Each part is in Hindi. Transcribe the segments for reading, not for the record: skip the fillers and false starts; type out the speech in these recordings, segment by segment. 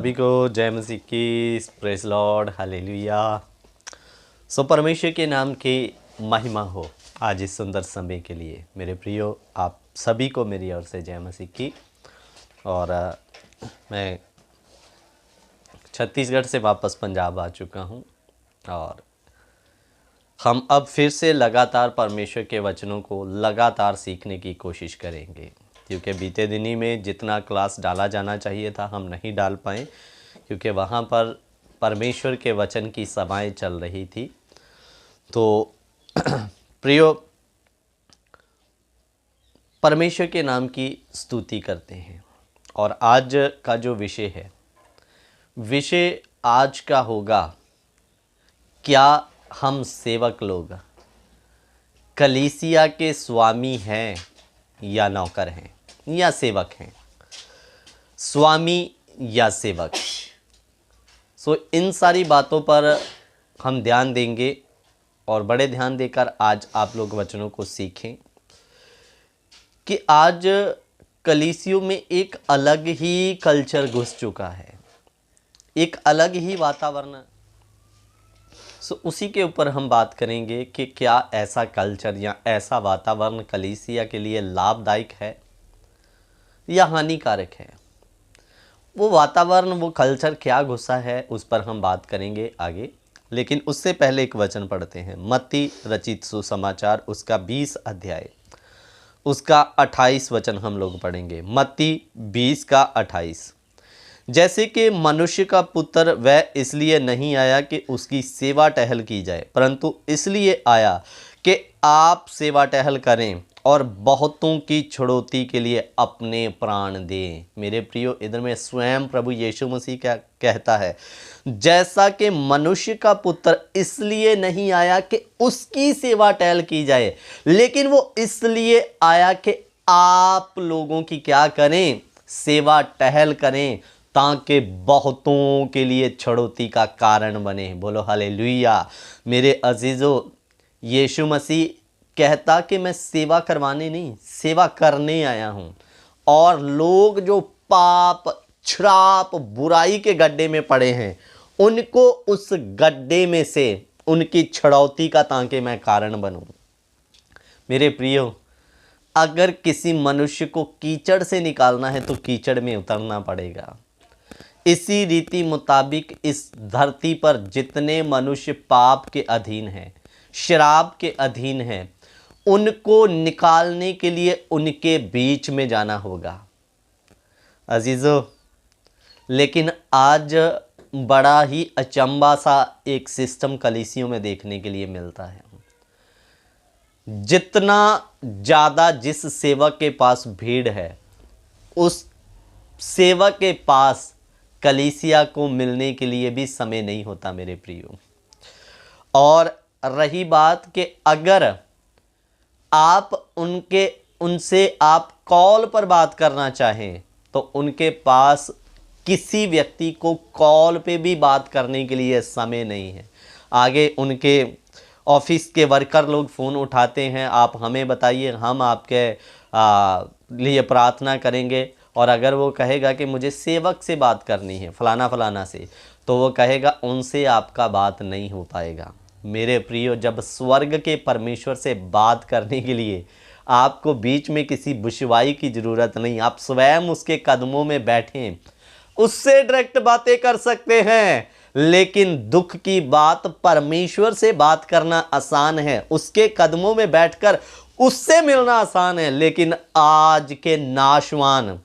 सभी को जय मसीह की, प्रेज लॉर्ड, हालेलुया। सो परमेश्वर के नाम की महिमा हो आज इस सुंदर समय के लिए। मेरे प्रियो, आप सभी को मेरी ओर से जय मसीह की। और मैं छत्तीसगढ़ से वापस पंजाब आ चुका हूँ और हम अब फिर से लगातार परमेश्वर के वचनों को लगातार सीखने की कोशिश करेंगे, क्योंकि बीते दिनी में जितना क्लास डाला जाना चाहिए था हम नहीं डाल पाए, क्योंकि वहाँ पर परमेश्वर के वचन की सभाएं चल रही थी। तो प्रियो, परमेश्वर के नाम की स्तुति करते हैं। और आज का जो विषय आज का होगा, क्या हम सेवक लोग कलीसिया के स्वामी हैं या नौकर हैं या सेवक हैं, स्वामी या सेवक। सो इन सारी बातों पर हम ध्यान देंगे और बड़े ध्यान देकर आज आप लोग वचनों को सीखें कि आज कलीसियों में एक अलग ही कल्चर घुस चुका है, एक अलग ही वातावरण। सो उसी के ऊपर हम बात करेंगे कि क्या ऐसा कल्चर या ऐसा वातावरण कलीसिया के लिए लाभदायक है या हानिकारक है। वो वातावरण, वो कल्चर क्या घुसा है, उस पर हम बात करेंगे आगे। लेकिन उससे पहले एक वचन पढ़ते हैं। मत्ती रचित सुसमाचार उसका 20 अध्याय उसका 28 वचन हम लोग पढ़ेंगे। मत्ती 20 का 28। जैसे कि मनुष्य का पुत्र वह इसलिए नहीं आया कि उसकी सेवा टहल की जाए, परंतु इसलिए आया कि आप सेवा टहल करें और बहुतों की छुड़ौती के लिए अपने प्राण दें। मेरे प्रियो, इधर में स्वयं प्रभु यीशु मसीह क्या कहता है, जैसा कि मनुष्य का पुत्र इसलिए नहीं आया कि उसकी सेवा टहल की जाए, लेकिन वो इसलिए आया कि आप लोगों की क्या करें, सेवा टहल करें, ताकि बहुतों के लिए छुड़ौती का कारण बने। बोलो हालेलुया। मेरे अजीजों, यीशु मसीह कहता कि मैं सेवा करवाने नहीं, सेवा करने आया हूँ। और लोग जो पाप, श्राप, बुराई के गड्ढे में पड़े हैं, उनको उस गड्ढे में से उनकी छुड़ौती का ताकि मैं कारण बनूं। मेरे प्रियो, अगर किसी मनुष्य को कीचड़ से निकालना है तो कीचड़ में उतरना पड़ेगा। इसी रीति मुताबिक इस धरती पर जितने मनुष्य पाप के अधीन हैं, शराब के अधीन हैं, उनको निकालने के लिए उनके बीच में जाना होगा। अजीजों, लेकिन आज बड़ा ही अचंभा सा एक सिस्टम कलीसियों में देखने के लिए मिलता है। जितना ज़्यादा जिस सेवक के पास भीड़ है, उस सेवक के पास कलीसिया को मिलने के लिए भी समय नहीं होता मेरे प्रियो। और रही बात कि अगर आप उनसे आप कॉल पर बात करना चाहें तो उनके पास किसी व्यक्ति को कॉल पे भी बात करने के लिए समय नहीं है। आगे उनके ऑफिस के वर्कर लोग फ़ोन उठाते हैं, आप हमें बताइए, हम आपके लिए प्रार्थना करेंगे। और अगर वो कहेगा कि मुझे सेवक से बात करनी है, फलाना फलाना से, तो वो कहेगा उनसे आपका बात नहीं हो पाएगा। मेरे प्रियो, जब स्वर्ग के परमेश्वर से बात करने के लिए आपको बीच में किसी बुशवाई की ज़रूरत नहीं, आप स्वयं उसके कदमों में बैठें, उससे डायरेक्ट बातें कर सकते हैं। लेकिन दुख की बात, परमेश्वर से बात करना आसान है, उसके कदमों में बैठकर उससे मिलना आसान है। लेकिन आज के नाशवान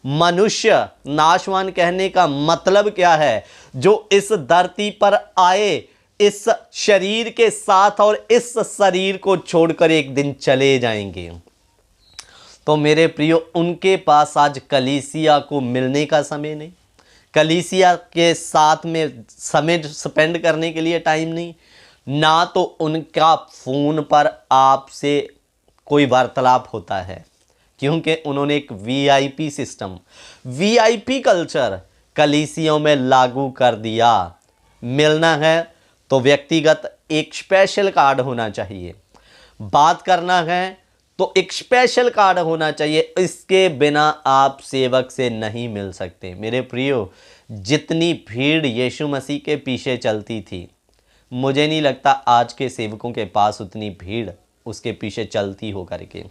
मनुष्य, नाशवान कहने का मतलब क्या है, जो इस धरती पर आए इस शरीर के साथ और इस शरीर को छोड़कर एक दिन चले जाएंगे। तो मेरे प्रियो, उनके पास आज कलीसिया को मिलने का समय नहीं, कलीसिया के साथ में समय स्पेंड करने के लिए टाइम नहीं, ना तो उनका फ़ोन पर आपसे कोई वार्तालाप होता है, क्योंकि उन्होंने एक वीआईपी सिस्टम, वीआईपी कल्चर कलीसियों में लागू कर दिया। मिलना है तो व्यक्तिगत एक स्पेशल कार्ड होना चाहिए, बात करना है तो एक स्पेशल कार्ड होना चाहिए, इसके बिना आप सेवक से नहीं मिल सकते। मेरे प्रियो, जितनी भीड़ यीशु मसीह के पीछे चलती थी, मुझे नहीं लगता आज के सेवकों के पास उतनी भीड़ उसके पीछे चलती हो करके।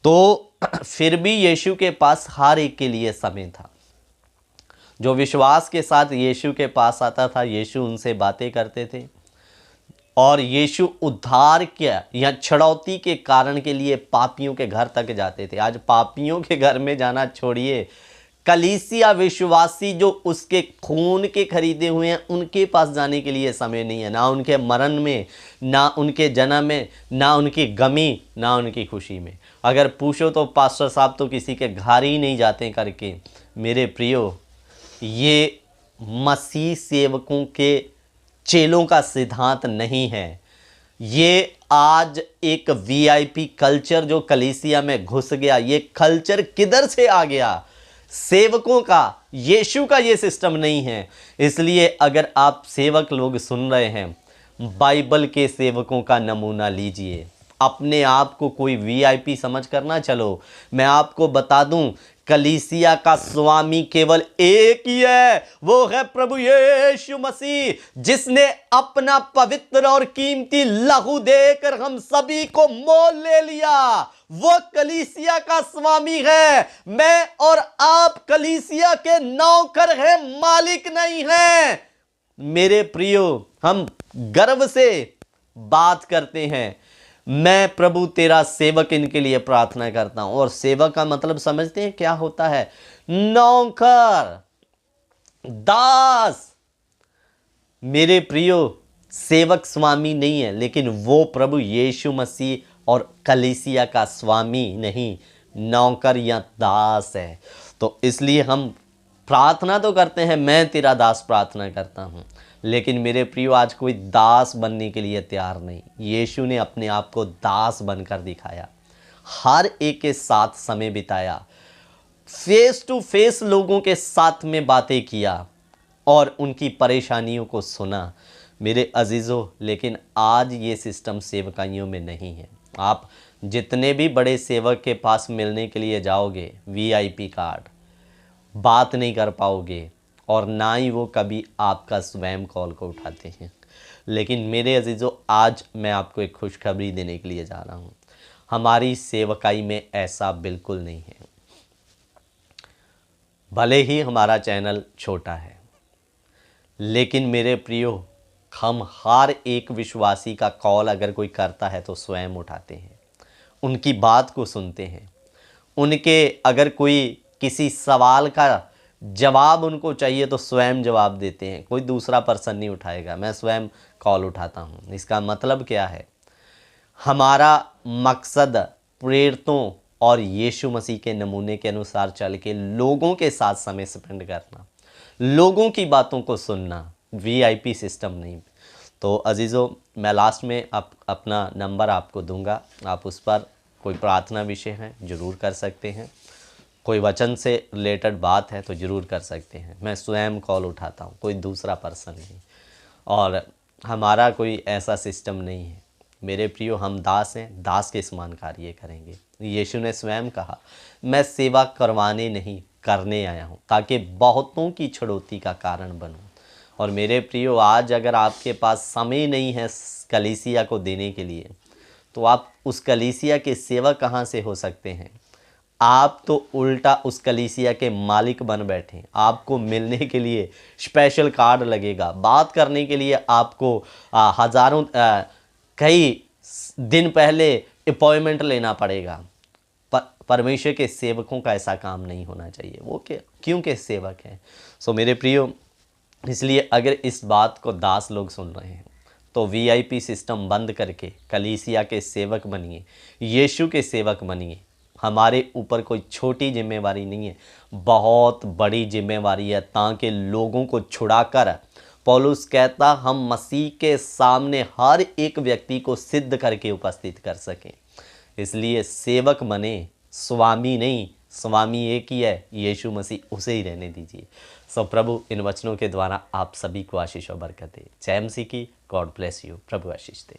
तो फिर भी यीशु के पास हर एक के लिए समय था। जो विश्वास के साथ यीशु के पास आता था, यीशु उनसे बातें करते थे और यीशु उद्धार के या छड़ौती के कारण के लिए पापियों के घर तक जाते थे। आज पापियों के घर में जाना छोड़िए, कलीसिया विश्वासी जो उसके खून के खरीदे हुए हैं, उनके पास जाने के लिए समय नहीं है। ना उनके मरण में, ना उनके जन्म में, ना उनकी गमी, ना उनकी खुशी में। अगर पूछो तो पास्टर साहब तो किसी के घर ही नहीं जाते करके। मेरे प्रियो, ये मसीह सेवकों के चेलों का सिद्धांत नहीं है। ये आज एक वीआईपी कल्चर जो कलीसिया में घुस गया, ये कल्चर किधर से आ गया? सेवकों का, यीशु का ये सिस्टम नहीं है। इसलिए अगर आप सेवक लोग सुन रहे हैं, बाइबल के सेवकों का नमूना लीजिए। अपने आप को कोई वीआईपी समझ कर ना चलो। मैं आपको बता दूं, कलीसिया का स्वामी केवल एक ही है, वो है प्रभु यीशु मसीह, जिसने अपना पवित्र और कीमती लहू देकर हम सभी को मोल ले लिया। वो कलीसिया का स्वामी है। मैं और आप कलीसिया के नौकर हैं, मालिक नहीं हैं। मेरे प्रियो, हम गर्व से बात करते हैं, मैं प्रभु तेरा सेवक इनके लिए प्रार्थना करता हूं। और सेवक का मतलब समझते हैं क्या होता है? नौकर, दास। मेरे प्रियो, सेवक स्वामी नहीं है, लेकिन वो प्रभु यीशु मसीह और कलीसिया का स्वामी नहीं, नौकर या दास है। तो इसलिए हम प्रार्थना तो करते हैं, मैं तेरा दास प्रार्थना करता हूं, लेकिन मेरे प्रियो आज कोई दास बनने के लिए तैयार नहीं। यीशु ने अपने आप को दास बनकर दिखाया, हर एक के साथ समय बिताया, फेस टू फेस लोगों के साथ में बातें किया और उनकी परेशानियों को सुना। मेरे अजीज़ों, लेकिन आज ये सिस्टम सेवकाइयों में नहीं है। आप जितने भी बड़े सेवक के पास मिलने के लिए जाओगे, वीआईपी कार्ड, बात नहीं कर पाओगे और ना ही वो कभी आपका स्वयं कॉल को उठाते हैं। लेकिन मेरे अजीज़ों, आज मैं आपको एक खुशखबरी देने के लिए जा रहा हूँ। हमारी सेवकाई में ऐसा बिल्कुल नहीं है। भले ही हमारा चैनल छोटा है, लेकिन मेरे प्रियो, हम हर एक विश्वासी का कॉल अगर कोई करता है तो स्वयं उठाते हैं, उनकी बात को सुनते हैं। उनके अगर कोई किसी सवाल का जवाब उनको चाहिए तो स्वयं जवाब देते हैं। कोई दूसरा पर्सन नहीं उठाएगा, मैं स्वयं कॉल उठाता हूँ। इसका मतलब क्या है? हमारा मकसद प्रेरितों और यीशु मसीह के नमूने के अनुसार चल के लोगों के साथ समय स्पेंड करना, लोगों की बातों को सुनना, वीआईपी सिस्टम नहीं। तो अजीज़ों, मैं लास्ट में अपना नंबर आपको दूंगा, आप उस पर कोई प्रार्थना विषय है ज़रूर कर सकते हैं, कोई वचन से रिलेटेड बात है तो ज़रूर कर सकते हैं। मैं स्वयं कॉल उठाता हूँ, कोई दूसरा पर्सन नहीं, और हमारा कोई ऐसा सिस्टम नहीं है। मेरे प्रियो, हम दास हैं, दास के समान कार्य करेंगे। यीशु ने स्वयं कहा, मैं सेवा करवाने नहीं, करने आया हूँ, ताकि बहुतों की छड़ौती का कारण बनूँ। और मेरे प्रियो, आज अगर आपके पास समय नहीं है कलीसिया को देने के लिए, तो आप उस कलीसिया के सेवक कहाँ से हो सकते हैं? आप तो उल्टा उस कलीसिया के मालिक बन बैठे। आपको मिलने के लिए स्पेशल कार्ड लगेगा, बात करने के लिए आपको हज़ारों कई दिन पहले अपॉइंटमेंट लेना पड़ेगा। परमेश्वर के सेवकों का ऐसा काम नहीं होना चाहिए। वो क्योंकि सेवक हैं। सो मेरे प्रियो, इसलिए अगर इस बात को दास लोग सुन रहे हैं तो वीआईपी सिस्टम बंद करके कलीसिया के सेवक बनिए, यीशु के सेवक बनिए। हमारे ऊपर कोई छोटी जिम्मेवारी नहीं है, बहुत बड़ी जिम्मेवारी है, ताकि लोगों को छुड़ाकर, पौलुस कहता, हम मसीह के सामने हर एक व्यक्ति को सिद्ध करके उपस्थित कर सकें। इसलिए सेवक बने, स्वामी नहीं। स्वामी एक ही है, यीशु मसीह, उसे ही रहने दीजिए। सो प्रभु इन वचनों के द्वारा आप सभी को आशीष और बरकत दे। जय मसीह की। God bless you. Prabhu Ashish they.